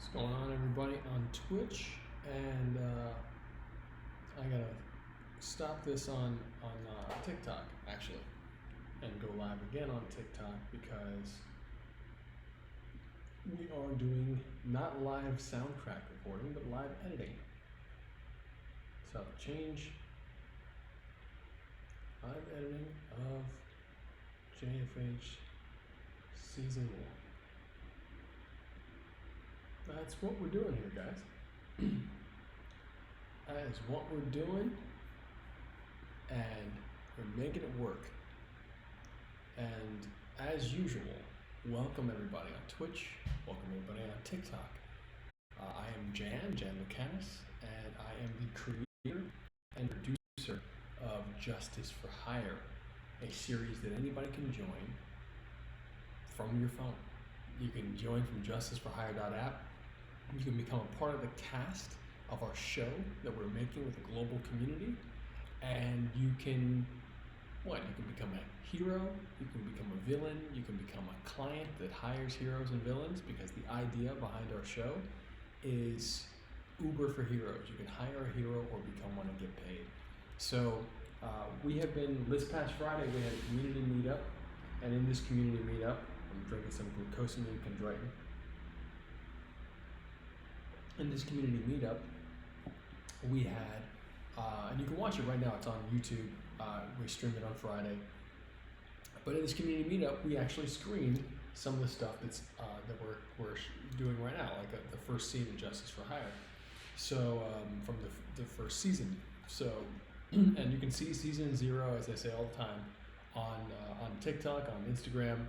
What's going on, everybody, on Twitch? And I gotta stop this on TikTok actually, and go live again on TikTok because we are doing not live soundtrack recording but live editing. So change live editing of JFH season 1. That's what we're doing here, guys. That is what we're doing, and we're making it work. And as usual, welcome everybody on Twitch, welcome everybody on TikTok. I am Jan Lucanis, and I am the creator and producer of Justice for Hire, a series that anybody can join from your phone. You can join from justiceforhire.app. You can become a part of the cast of our show that we're making with a global community, and you can become a hero, you can become a villain, you can become a client that hires heroes and villains, because the idea behind our show is Uber for heroes. You can hire a hero or become one and get paid. So we have been, this past Friday we had a community meetup, and in this community meetup, I'm drinking some glucosamine chondroitin. In this community meetup, we had, and you can watch it right now, it's on YouTube, we streamed it on Friday. But in this community meetup, we actually screened some of the stuff that we're doing right now, like the first scene of Justice for Hire. So, from the first season. So, and you can see season 0, as I say all the time, on TikTok, on Instagram.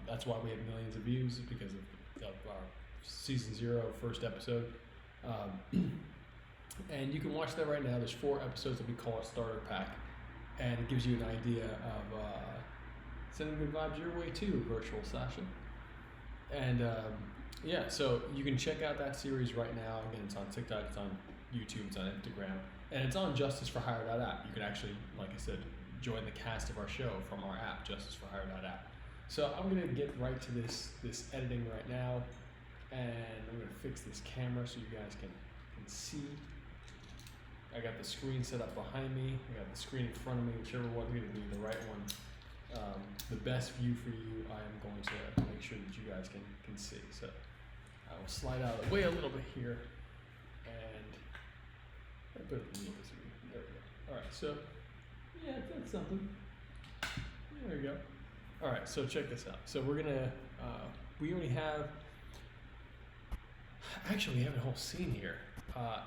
That's why we have millions of views, because of our season 0 first episode. And you can watch that right now. There's 4 episodes that we call a starter pack, and it gives you an idea of sending good vibes your way too, virtual Sasha. And yeah, so you can check out that series right now. Again, it's on TikTok, it's on YouTube, it's on Instagram, and it's on justiceforhire.app. You can actually, like I said, join the cast of our show from our app, justiceforhire.app. So I'm gonna get right to this editing right now, and I'm gonna fix this camera so you guys can see. I got the screen set up behind me, I got the screen in front of me, whichever one's gonna be the right one. The best view for you, I am going to make sure that you guys can see. So I will slide out of the way a little bit here, and I put it in this view. There we go. All right, so yeah, that's something. There we go. All right, so check this out. So we're gonna, we already have, actually we have a whole scene here.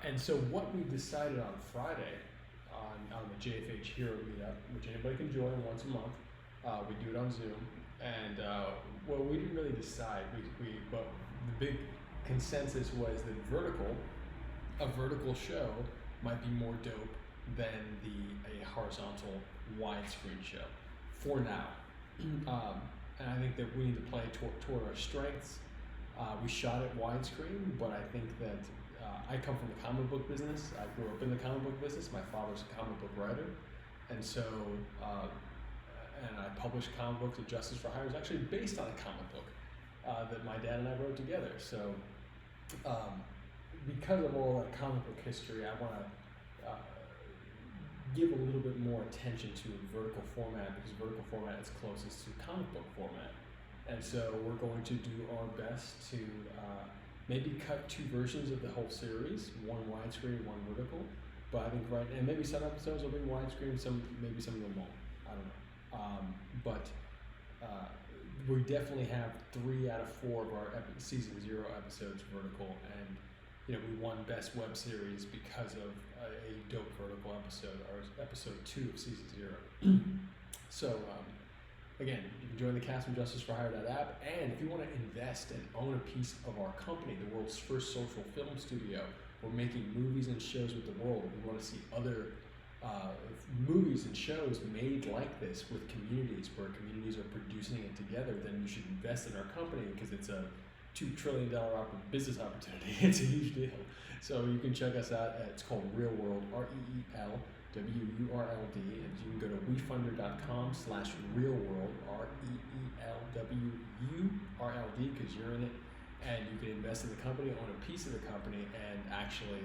And so what we decided on Friday on the JFH Hero Meetup, which anybody can join once a month, we do it on Zoom, and well, we didn't really decide, but the big consensus was that a vertical show might be more dope than a horizontal widescreen show for now. And I think that we need to play toward our strengths. We shot it widescreen, but I think that I come from the comic book business. I grew up in the comic book business. My father's a comic book writer, and so and I published comic books at Justice for Hire. It's actually based on a comic book that my dad and I wrote together. So because of all that comic book history, I want to give a little bit more attention to vertical format, because vertical format is closest to comic book format. And so we're going to do our best to maybe cut 2 versions of the whole series, one widescreen, one vertical. But I think and maybe some episodes will be widescreen, maybe some of them won't. I don't know. But we definitely have 3 out of 4 of our season 0 episodes vertical, and we won Best Web Series because of a dope vertical episode, or episode 2 of season 0. So again, you can join the cast from justiceforhire.app, and if you want to invest and own a piece of our company, the world's first social film studio, we're making movies and shows with the world. We want to see other movies and shows made like this with communities, where communities are producing it together. Then you should invest in our company, because it's a $2 trillion business opportunity. It's a huge deal. So you can check us out. It's called Real World, REELWURLD, and you can go to wefunder.com/realworld, REELWURLD, because you're in it, and you can invest invest in the company, own a piece of the company, and actually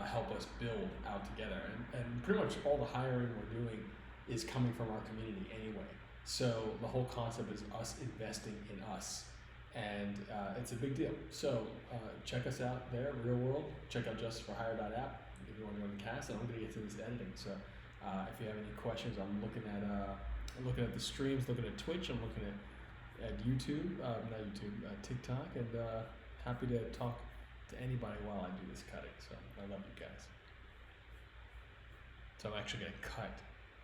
help us build out together. And pretty much all the hiring we're doing is coming from our community anyway. So the whole concept is us investing in us. And it's a big deal. So check us out there, Real World. Check out justiceforhire.app if you want to go to the cast. And I'm going to get to this editing. So if you have any questions, I'm looking at the streams, looking at Twitch. I'm looking at YouTube, not YouTube, TikTok, and happy to talk to anybody while I do this cutting. So I love you guys. So I'm actually going to cut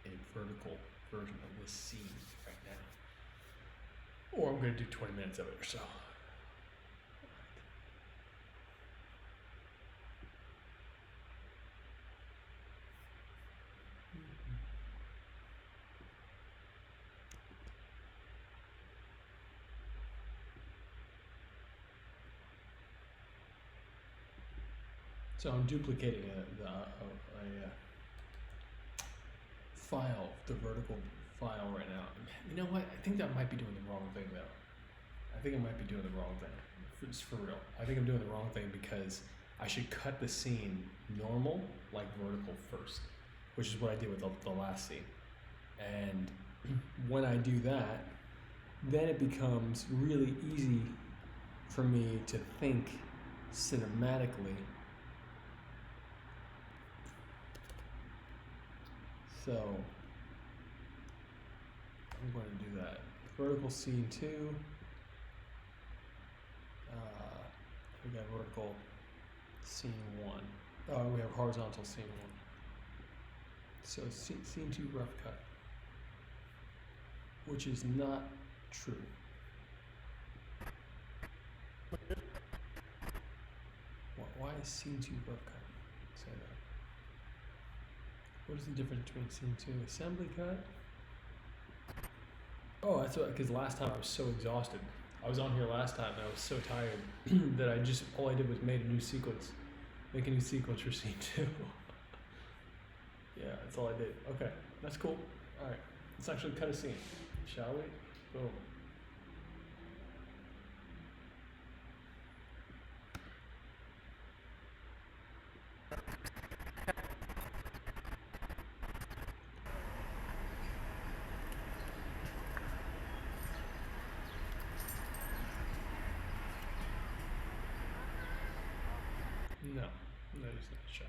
a vertical version of this scene right now. Or I'm going to do 20 minutes of it or so. So I'm duplicating a file, the vertical file right now. You know what? I think that might be doing the wrong thing though. I think I might be doing the wrong thing. It's for real. I think I'm doing the wrong thing because I should cut the scene normal, like vertical first, which is what I did with the last scene. And when I do that, then it becomes really easy for me to think cinematically. So I'm going to do that. Vertical scene 2. We got vertical scene 1. We have horizontal scene 1. So scene 2 rough cut, which is not true. Why is scene 2 rough cut? Say that. What is the difference between scene 2 and assembly cut? Oh, that's because last time I was so exhausted. I was on here last time and I was so tired that all I did was make a new sequence for scene 2. Yeah, that's all I did. Okay, that's cool. All right, let's actually cut a scene, shall we? Boom. No, it's not a shot.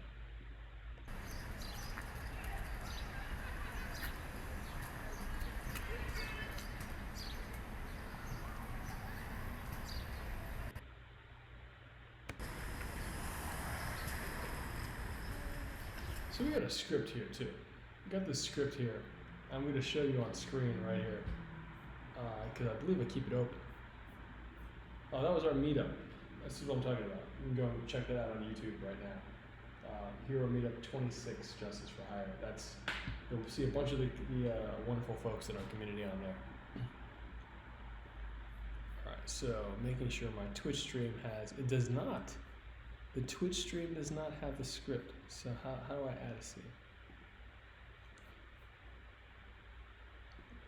So we got a script here too. We got this script here. I'm going to show you on screen right here because I believe I keep it open. Oh, that was our meetup. This is what I'm talking about. You can go and check that out on YouTube right now. Hero Meetup 26, Justice for Hire. You'll see a bunch of the wonderful folks in our community on there. All right, so making sure my Twitch stream the Twitch stream does not have the script. So how do I add a scene?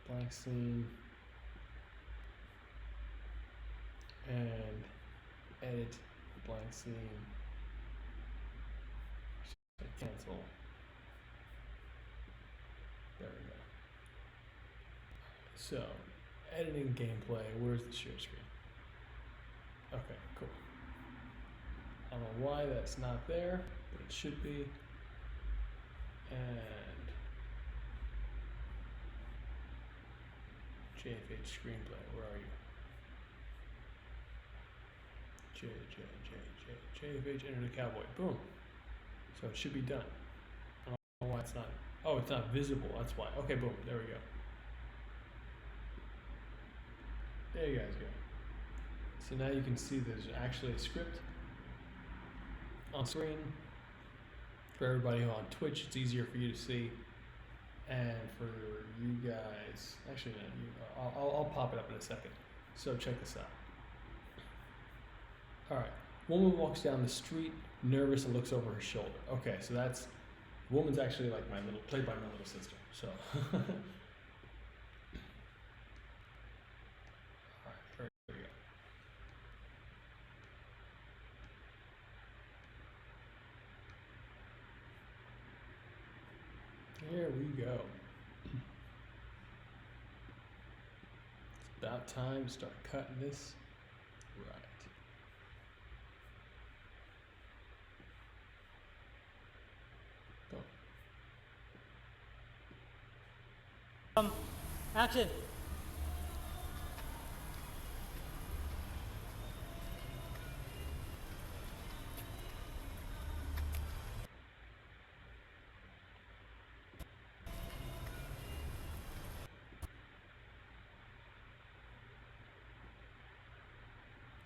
Blank scene. And edit blank scene. Cancel. There we go. So, editing gameplay. Where's the share screen? Okay, cool. I don't know why that's not there, but it should be. And JFH screenplay. Where are you? JFH enter the cowboy. Boom. So it should be done. I don't know why it's not. Oh, it's not visible. That's why. Okay, boom. There we go. There you guys go. So now you can see there's actually a script on screen. For everybody on Twitch, it's easier for you to see. And for you guys, actually, no, I'll pop it up in a second. So check this out. All right. Woman walks down the street, nervous, and looks over her shoulder. Okay, so woman's actually like played by my little sister. So, all right, there we go. There we go. It's about time to start cutting this right. Go. Action.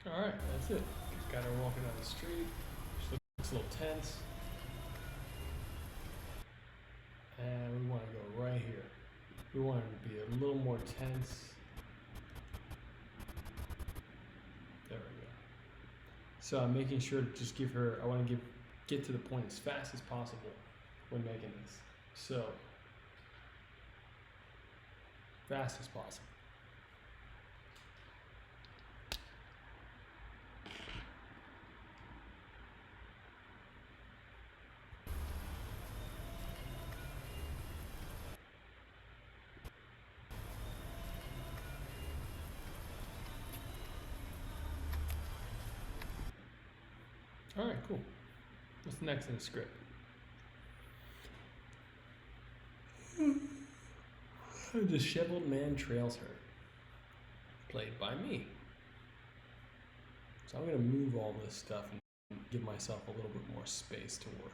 All right, that's it. Got her walking down the street. She looks a little tense. And we want to go right here. We want her to be a little more tense. There we go. So I'm making sure to just give her, I want to get to the point as fast as possible when making this. So, fast as possible. All right, cool. What's next in the script? A disheveled man trails her, played by me. So I'm going to move all this stuff and give myself a little bit more space to work.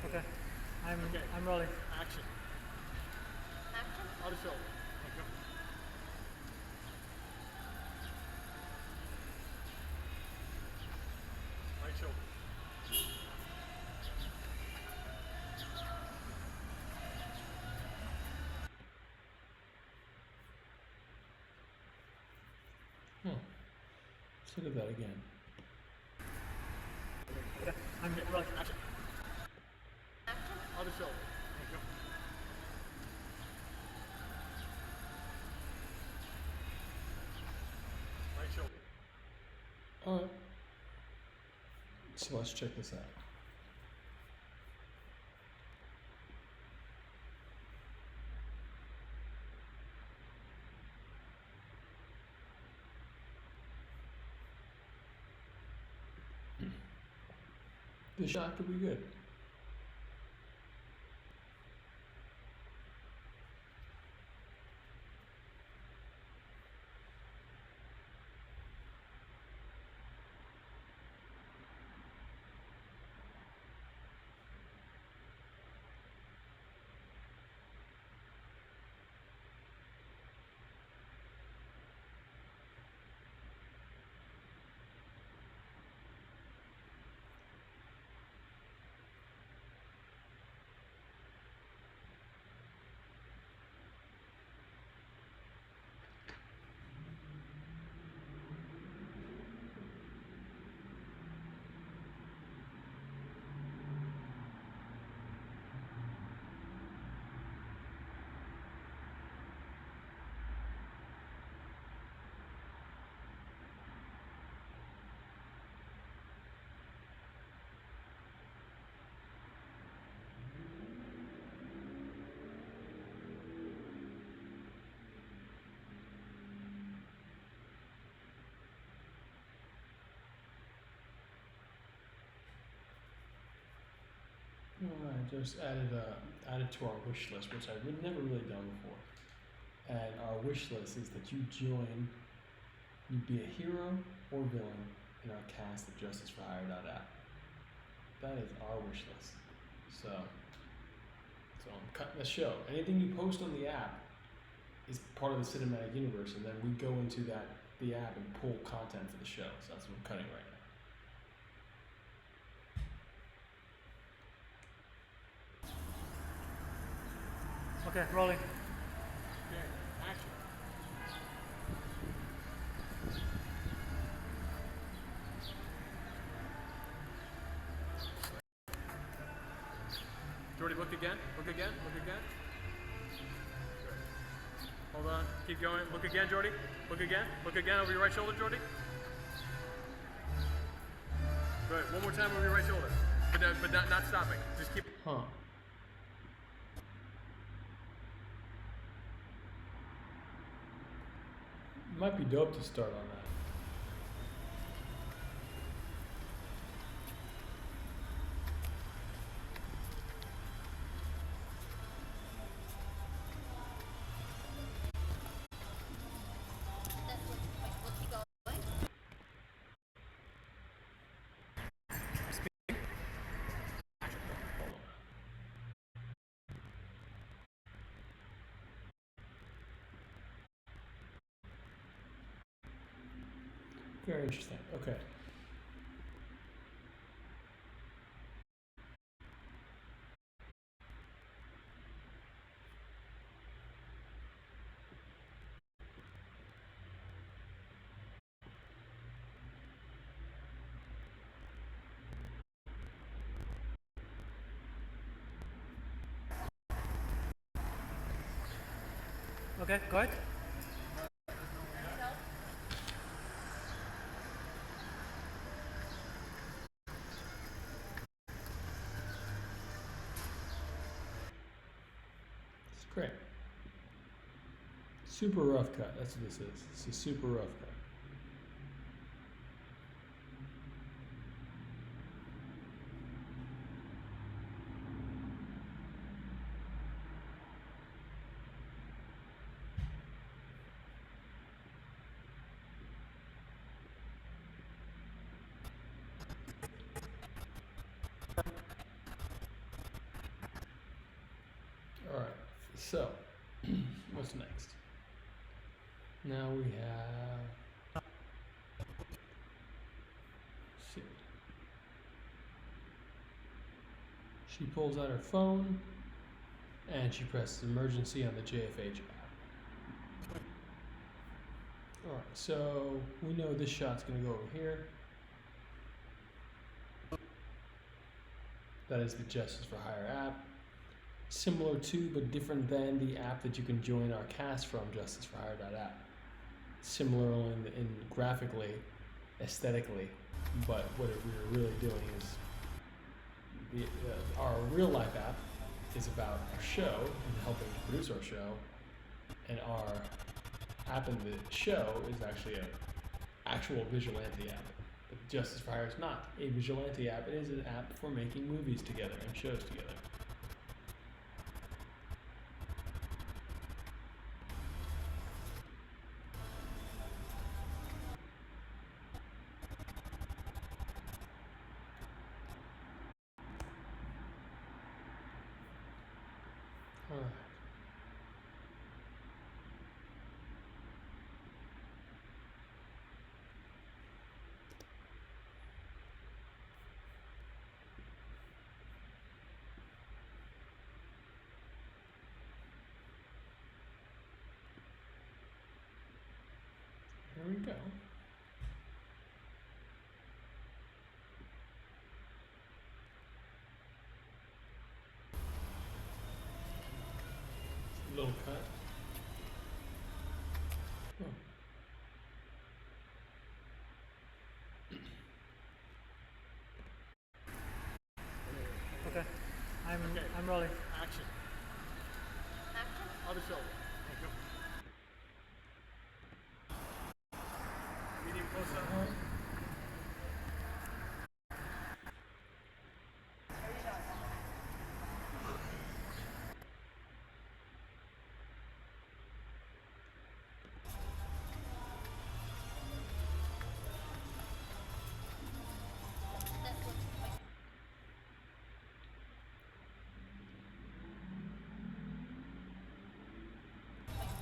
Okay. I'm rolling. Action. Action. Out of film. Right shoulder. Let's look at that again. Okay. I'm rolling. Action. Action. Out of film. Right shoulder. All right. So let's check this out. This shot could be good. I just added to our wish list, which I've never really done before. And our wish list is that you be a hero or villain in our cast of JusticeForHire.app. That is our wish list. So I'm cutting the show. Anything you post on the app is part of the cinematic universe, and then we go into the app and pull content for the show. So that's what I'm cutting right now. Okay, rolling. Okay, action. again. Look again. Look again. Good. Hold on. Keep going. Look again, Jordy. Look again. Look again over your right shoulder, Jordy. Good. One more time over your right shoulder. But not stopping. Just keep. Huh. Might be dope to start on that. We'll keep going. Very interesting. Okay. Okay, go ahead. It's great. Super rough cut. That's what this is. It's a super rough cut. All right. So, what's next? Now we have. Let's see. She pulls out her phone and she presses emergency on the JFH app. All right. So we know this shot's going to go over here. That is the Justice for Hire app. Similar to, but different than the app that you can join our cast from, justiceforhire.app. Similar in graphically, aesthetically, but what we're really doing is our real life app is about our show and helping to produce our show, and our app in the show is actually an actual vigilante app. But Justice for Hire is not a vigilante app. It is an app for making movies together and shows together. Alright. Here we go. Little cut. Oh. Okay. I'm rolling. Action. Action. Other shoulder. Medium close up.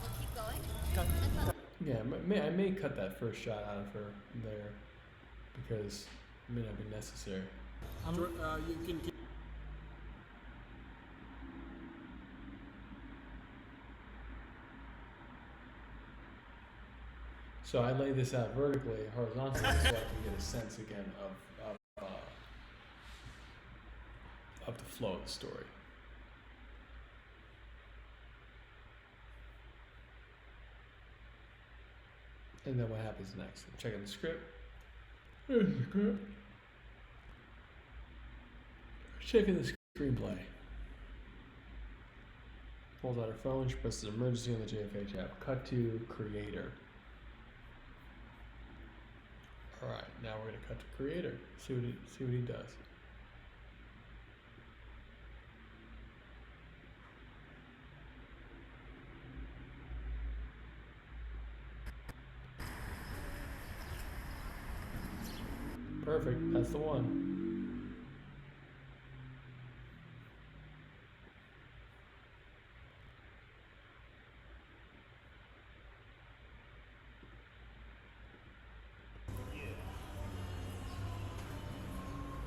We'll keep going. Cut. Yeah, I may cut that first shot out of her there because it may not be necessary. You can keep. So I lay this out vertically, horizontally, so I can get a sense again of the flow of the story. And then what happens next? I'm checking the script. There's the script. Checking the screenplay. Pulls out her phone. She presses emergency on the JFA tab. Cut to creator. All right, now we're gonna cut to creator. See what he does. Perfect. That's the one.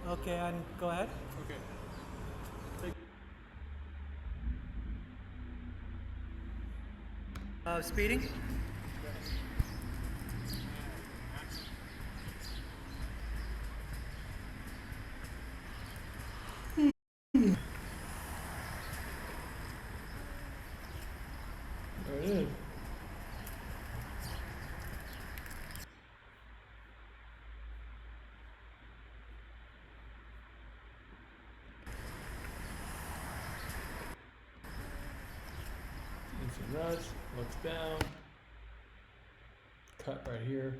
Okay, and go ahead. Okay. Speeding. There it is. Instant nuts. Looks down. Cut right here.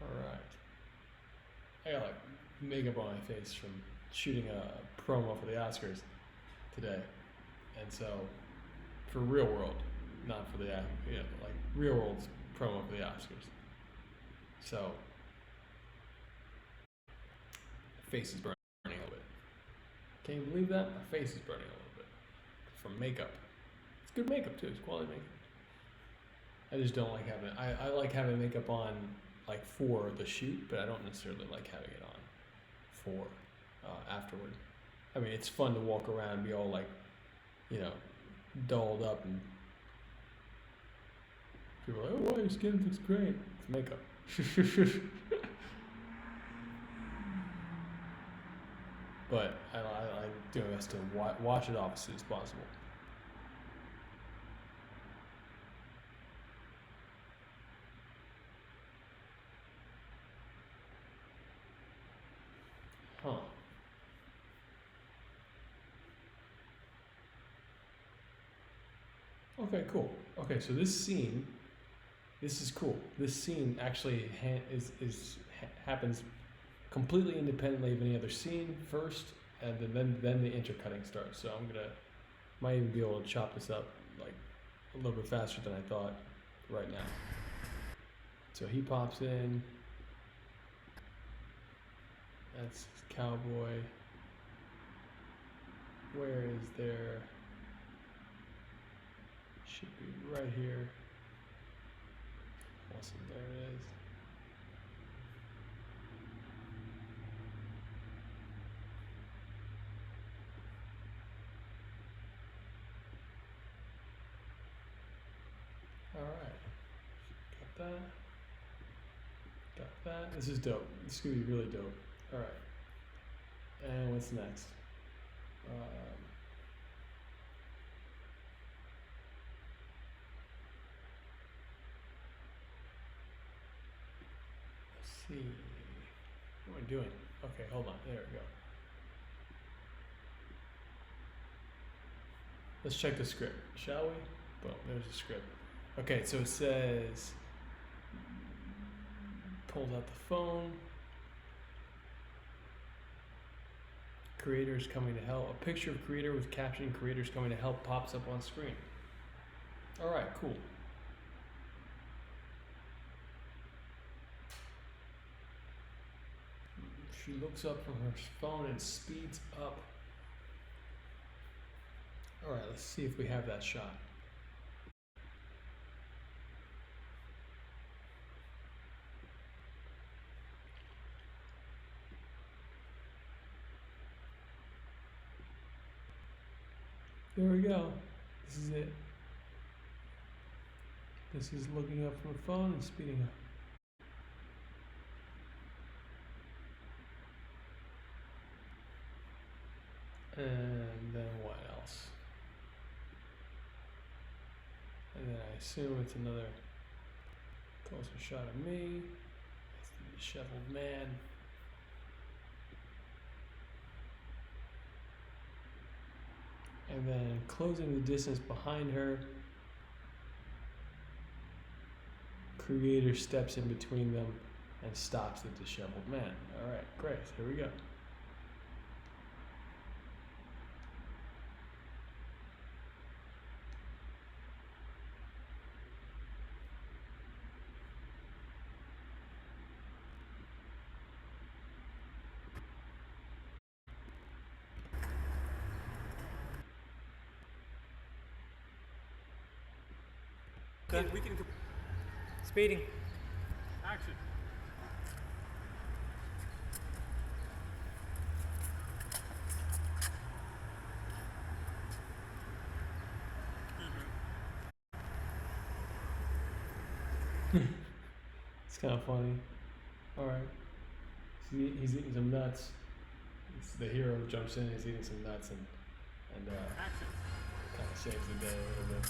All right. I got like makeup on my face from shooting a promo for the Oscars today, and so for real world, not for the like real world's promo for the Oscars. So face is burning a little bit. Can you believe that? My face is burning a little bit from makeup. It's good makeup too. It's quality makeup. I just don't like having it. I like having makeup on like for the shoot, but I don't necessarily like having it on for afterward. I mean, it's fun to walk around and be all like, you know, dolled up, and people are like, oh, wow, your skin looks great. It's makeup. But I do my best to wash it off as soon as possible. Huh. Okay, cool. Okay, so this scene, this is cool. This scene actually happens completely independently of any other scene first, and then the intercutting starts. So I'm gonna might even be able to chop this up like a little bit faster than I thought right now. So he pops in. That's cowboy. Where is there? Should be right here. Awesome, there it is. Alright. Got that. Got that. This is dope. This is gonna be really dope. Alright. And what's next? Let's see. What am I doing? Okay, hold on. There we go. Let's check the script, shall we? Boom, there's the script. Okay, so it says, pulls out the phone. Creators coming to help. A picture of creator with caption creators coming to help pops up on screen. All right, cool. She looks up from her phone and speeds up. All right, let's see if we have that shot. There we go. This is it. Because he's looking up from a phone and speeding up. And then what else? And then I assume it's another closer shot of me. It's the disheveled man. And then closing the distance behind her. Creator steps in between them and stops the disheveled man. Alright, great. Here we go. Okay. We can Speeding. action. It's kind of funny. Alright. He's eating some nuts. The hero jumps in, he's eating some nuts and Action. kind of saves the day a little bit.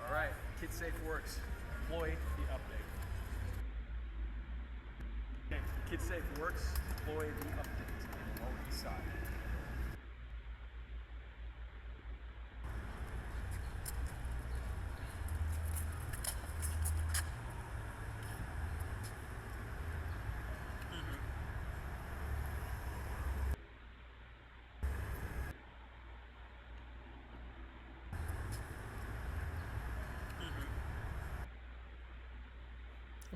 All right. Kid Safe Works. Deploy the update. Okay. Kid Safe Works. Deploy the update on the Lower East Side.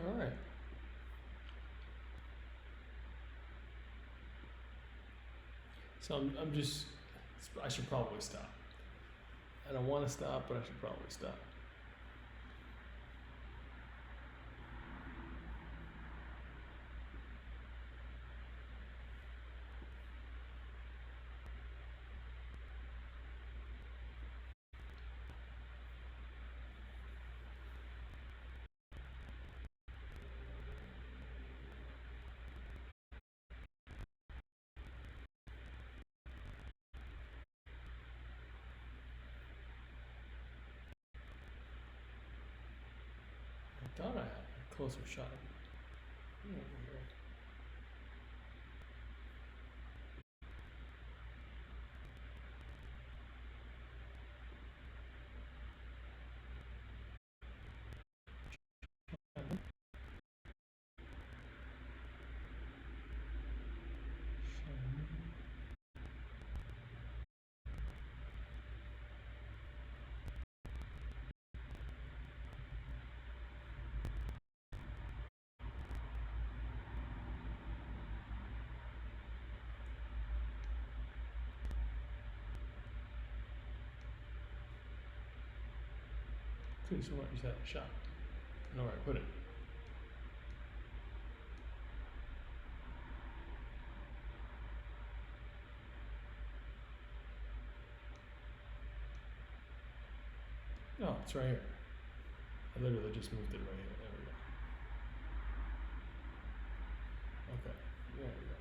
Alright. So I'm just, I should probably stop. I don't want to stop, but I should probably stop. I thought I had a closer shot of it. Over here. So what, you said a shot. I know where I put it. Oh, it's right here. I literally just moved it right here. There we go. Okay, there we go.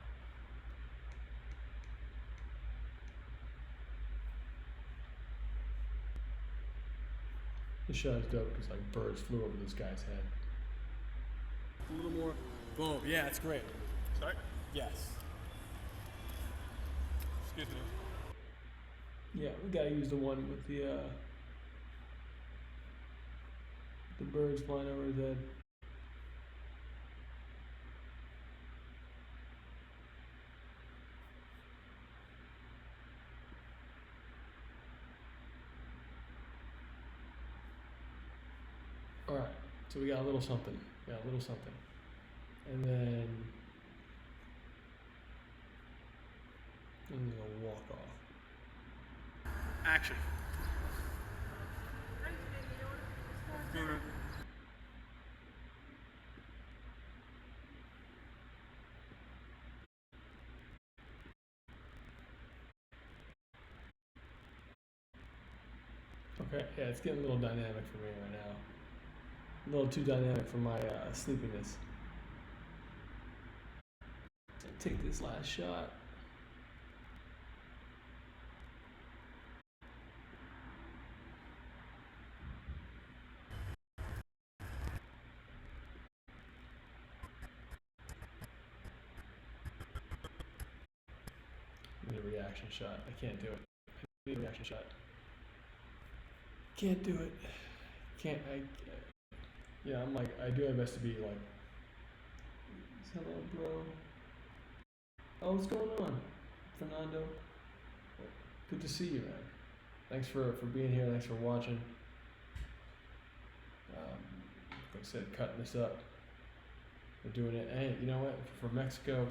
This shot is dope because like birds flew over this guy's head. A little more. Boom. Yeah, it's great. Sorry. Yes. Excuse me. Yeah, we gotta use the one with the birds flying over his head. Alright, so we got a little something. And then I'm gonna walk off. Action. Okay, yeah, it's getting a little dynamic for me right now. A little too dynamic for my sleepiness. Take this last shot. I need a reaction shot. I can't do it. I need a reaction shot. Can't do it. Can't. Yeah, I'm like, I do my best to be like, hello, bro. Oh, what's going on, Fernando? Good to see you, man. Thanks for being here. Thanks for watching. Like I said, cutting this up. We're doing it. Hey, you know what? For Mexico,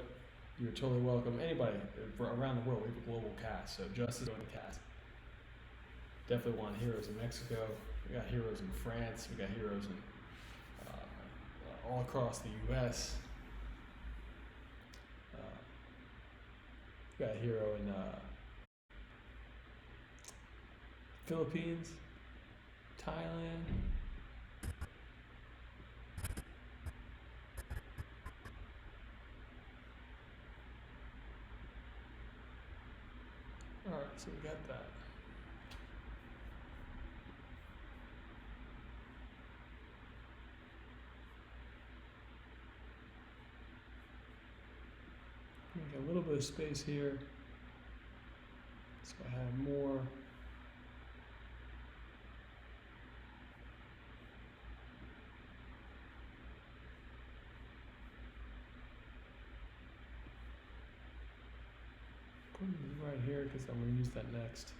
you're totally welcome. Anybody for around the world, we have a global cast. So Justice on the cast. Definitely want heroes in Mexico. We got heroes in France. We got heroes in all across the U.S. We got a hero in Philippines, Thailand. All right, so we got that. Make a little bit of space here, so I have more. Put it right here because I'm going to use that next.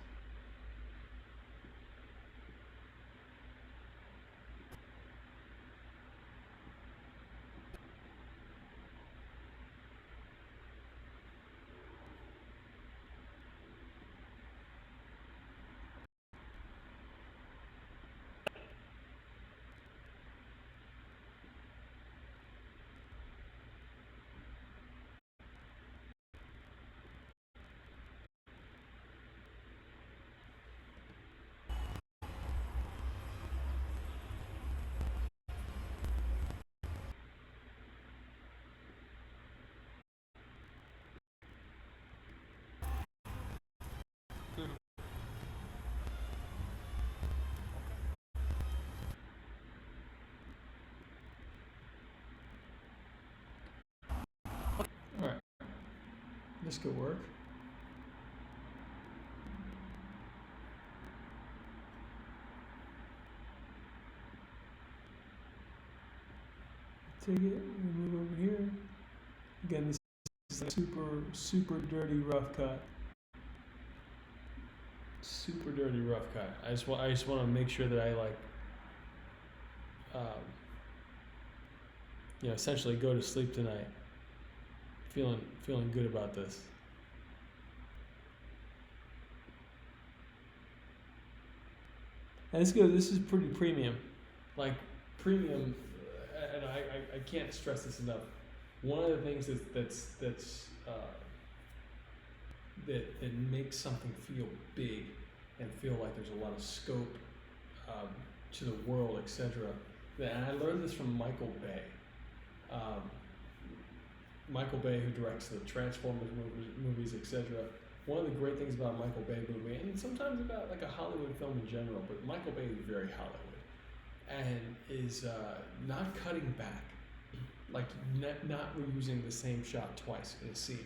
All right, this could work. Take it and move over here. Again, this is a super dirty rough cut. Super dirty rough cut. I just want to make sure that I like, essentially go to sleep tonight, feeling good about this. And it's good. This is pretty premium, like premium, and I can't stress this enough. One of the things that makes something feel big and feel like there's a lot of scope to the world, etc. And I learned this from Michael Bay. Michael Bay, who directs the Transformers movies, etc. One of the great things about Michael Bay movie, and sometimes about like a Hollywood film in general, but Michael Bay is very Hollywood, and is not cutting back, like not reusing the same shot twice in a scene.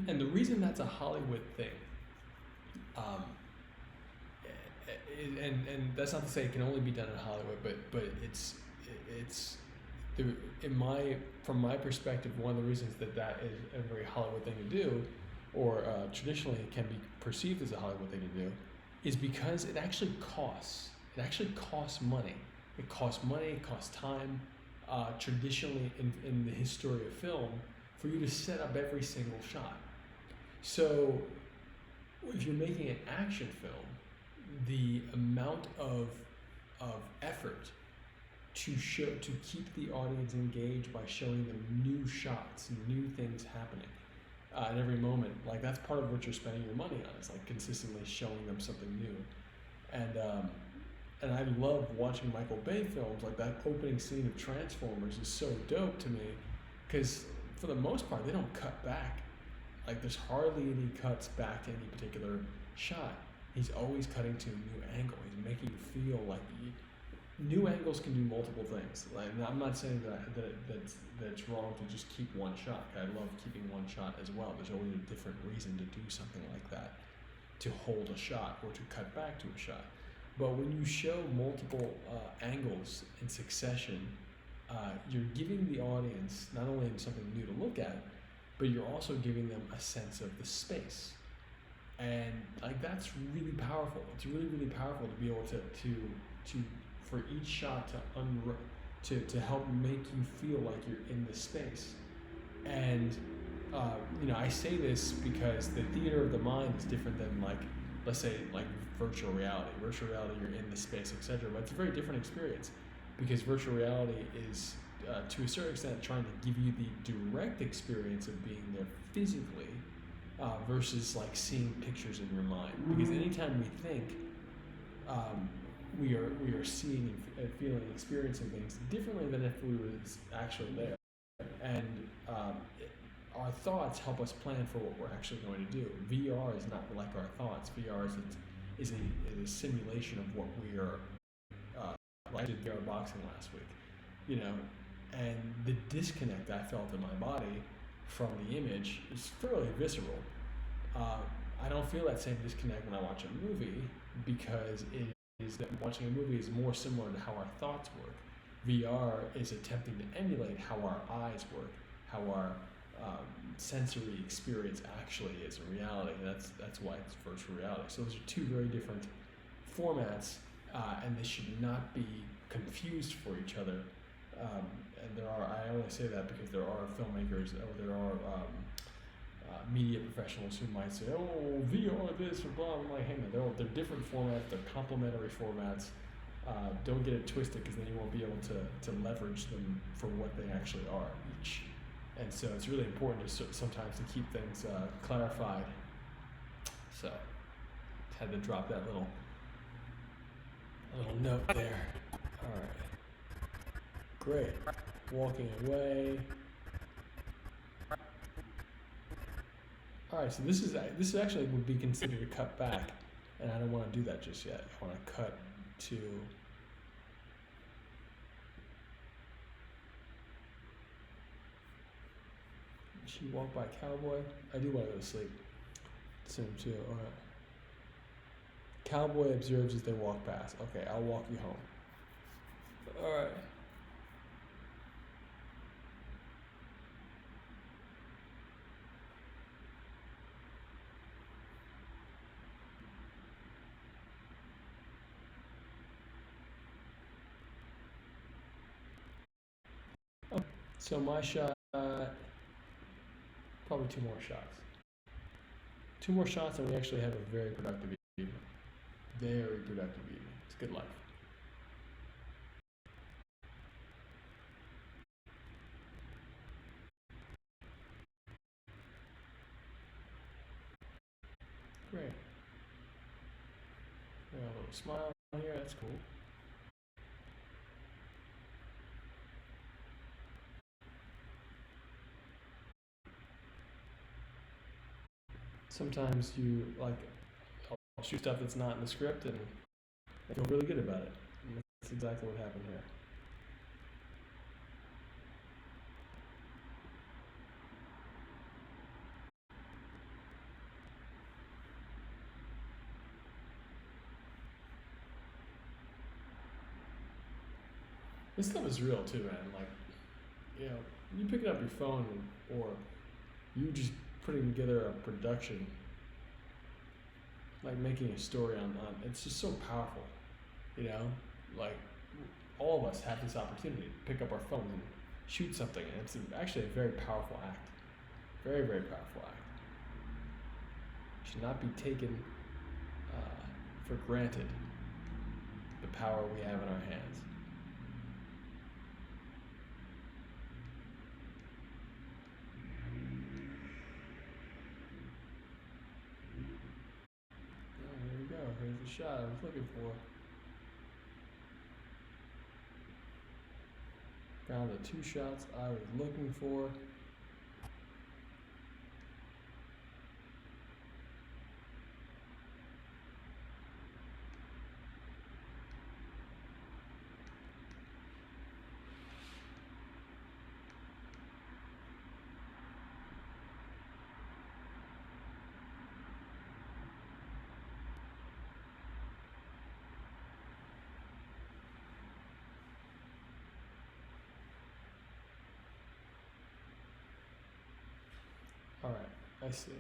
And the reason that's a Hollywood thing, and that's not to say it can only be done in Hollywood, but it's from my perspective, one of the reasons that is a very Hollywood thing to do, or traditionally it can be perceived as a Hollywood thing to do, is because it actually costs. It actually costs money. It costs money. It costs time. Traditionally, in the history of film, for you to set up every single shot. So, if you're making an action film, the amount of effort to keep the audience engaged by showing them new shots, new things happening at every moment, like that's part of what you're spending your money on. Is like consistently showing them something new. And I love watching Michael Bay films. Like that opening scene of Transformers is so dope to me, because for the most part they don't cut back. Like there's hardly any cuts back to any particular shot. He's always cutting to a new angle. He's making you feel like new angles can do multiple things. Like, and I'm not saying that's wrong to just keep one shot. I love keeping one shot as well. There's always a different reason to do something like that, to hold a shot or to cut back to a shot. But when you show multiple angles in succession, you're giving the audience not only something new to look at, but you're also giving them a sense of the space. And like that's really powerful. It's really, really powerful to be able to for each shot to help make you feel like you're in the space. And I say this because the theater of the mind is different than, like, let's say, like virtual reality. Virtual reality, you're in the space, etc. But it's a very different experience, because virtual reality is to a certain extent trying to give you the direct experience of being there physically, versus like seeing pictures in your mind. Because anytime we think, we are seeing and feeling, experiencing things differently than if we were actually there. And our thoughts help us plan for what we're actually going to do. VR is not like our thoughts. VR is a simulation of what we are. Like I did VR boxing last week, and the disconnect I felt in my body from the image is fairly visceral. I don't feel that same disconnect when I watch a movie, because it is that watching a movie is more similar to how our thoughts work. VR is attempting to emulate how our eyes work, how our sensory experience actually is in reality. That's why it's virtual reality. So those are two very different formats, and they should not be confused for each other. And I only say that because there are filmmakers, or there are media professionals who might say, "Oh, VR this or blah." I'm like, "Hey man, they're different formats. They're complementary formats. Don't get it twisted, because then you won't be able to leverage them for what they actually are each." And so it's really important to sometimes to keep things clarified. So had to drop that little note there. All right, great. Walking away. All right, so this is actually would be considered a cut back, and I don't want to do that just yet. I want to cut to. She walked by cowboy. I do want to go to sleep soon too. All right. Cowboy observes as they walk past. Okay, I'll walk you home. All right. So my shot, probably two more shots. Two more shots, and we actually have a very productive evening. Very productive evening. It's good life. Great. Got a little smile here. That's cool. Sometimes I'll shoot stuff that's not in the script, and I feel really good about it. And that's exactly what happened here. This stuff is real too, man. Like, you picking up your phone, or you just putting together a production, like making a story on it's just so powerful. Like all of us have this opportunity to pick up our phones and shoot something, and it's actually a very powerful act. Very, very powerful act. Should not be taken for granted, the power we have in our hands. Here we go. Here's the shot I was looking for. Found the two shots I was looking for. Alright, I see.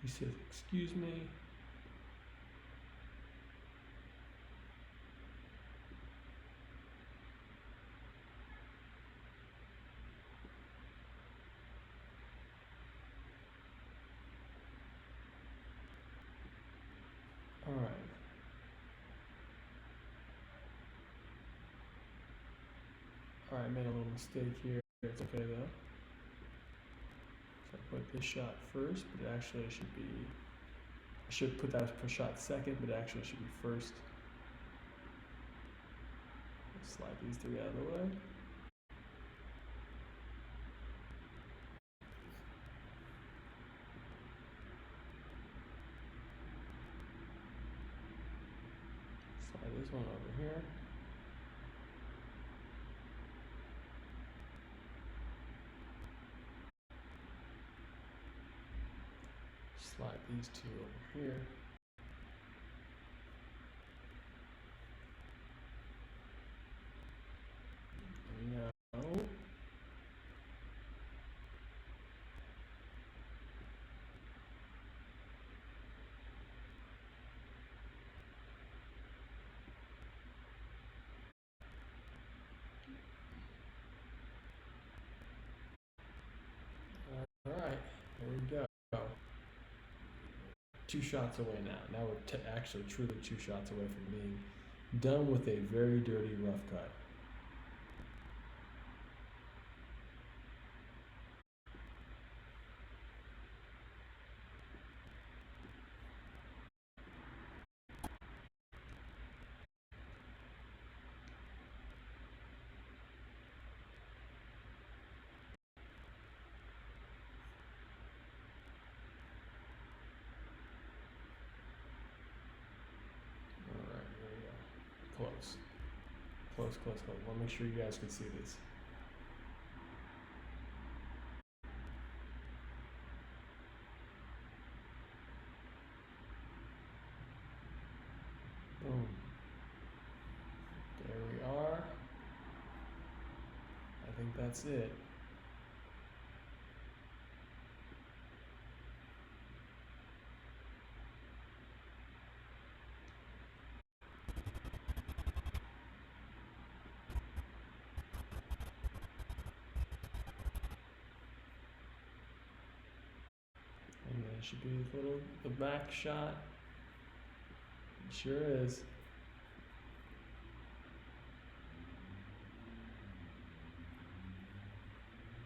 He says, excuse me. Alright. Alright, I made a little mistake here. It's okay though. So I put this shot first, but actually it should be, I should put that for shot second, but actually it should be first. Slide these three out of the way. Slide this one over here. Slide these two over here. No. Alright, here we go. Two shots away now. Now we're actually truly two shots away from being done with a very dirty rough cut. Alright, here we go. Close. Close, close, close. I want to make sure you guys can see this. Boom. There we are. I think that's it. And then it should be the back shot. It sure is.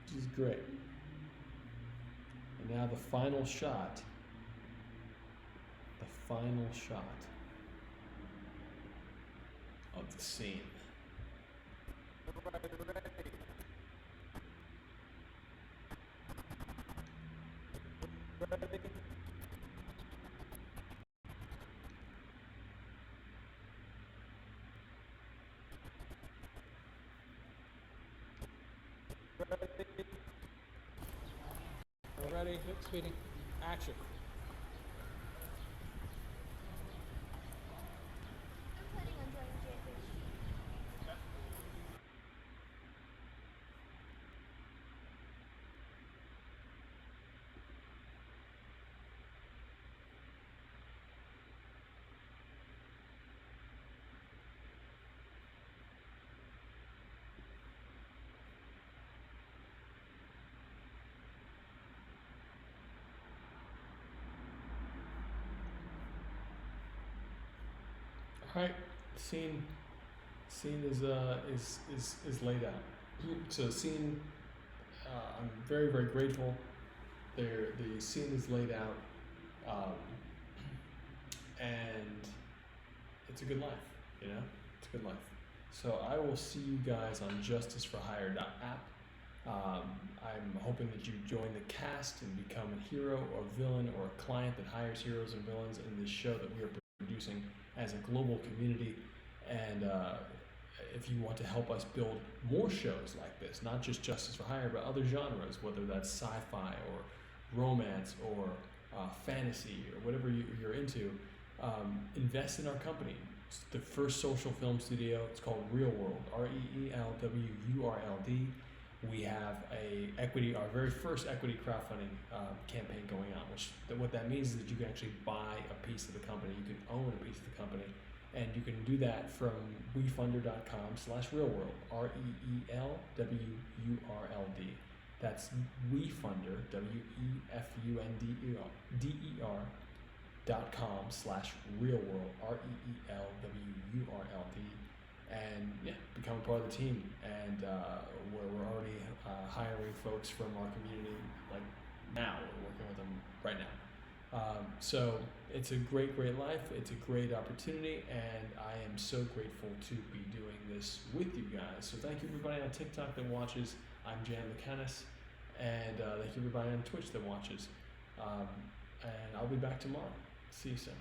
Which is great. And now the final shot. The final shot of the scene. Ready? Yep, speeding. Action. I'm planning on joining JFH. Alright, scene scene is laid out. So the scene, I'm very very grateful. The scene is laid out, and it's a good life. You know, it's a good life. So I will see you guys on justiceforhire.app. I'm hoping that you join the cast and become a hero or villain or a client that hires heroes and villains in this show that we are producing as a global community. And if you want to help us build more shows like this, not just Justice for Hire, but other genres, whether that's sci-fi or romance or fantasy or whatever you're into, invest in our company. It's the first social film studio. It's called Real World, REELWURLD. We have our very first equity crowdfunding campaign going on, what that means is that you can actually buy a piece of the company, you can own a piece of the company, and you can do that from wefunder.com/realworld, REELWURLD. That's wefunder, WEFUNDER.com/realworld, REELWURLD. And yeah, become a part of the team. And we're already hiring folks from our community, like now. We're working with them right now. So it's a great, great life. It's a great opportunity, and I am so grateful to be doing this with you guys. So thank you everybody on TikTok that watches. I'm Jan McKennis, and thank you everybody on Twitch that watches. And I'll be back tomorrow. See you soon.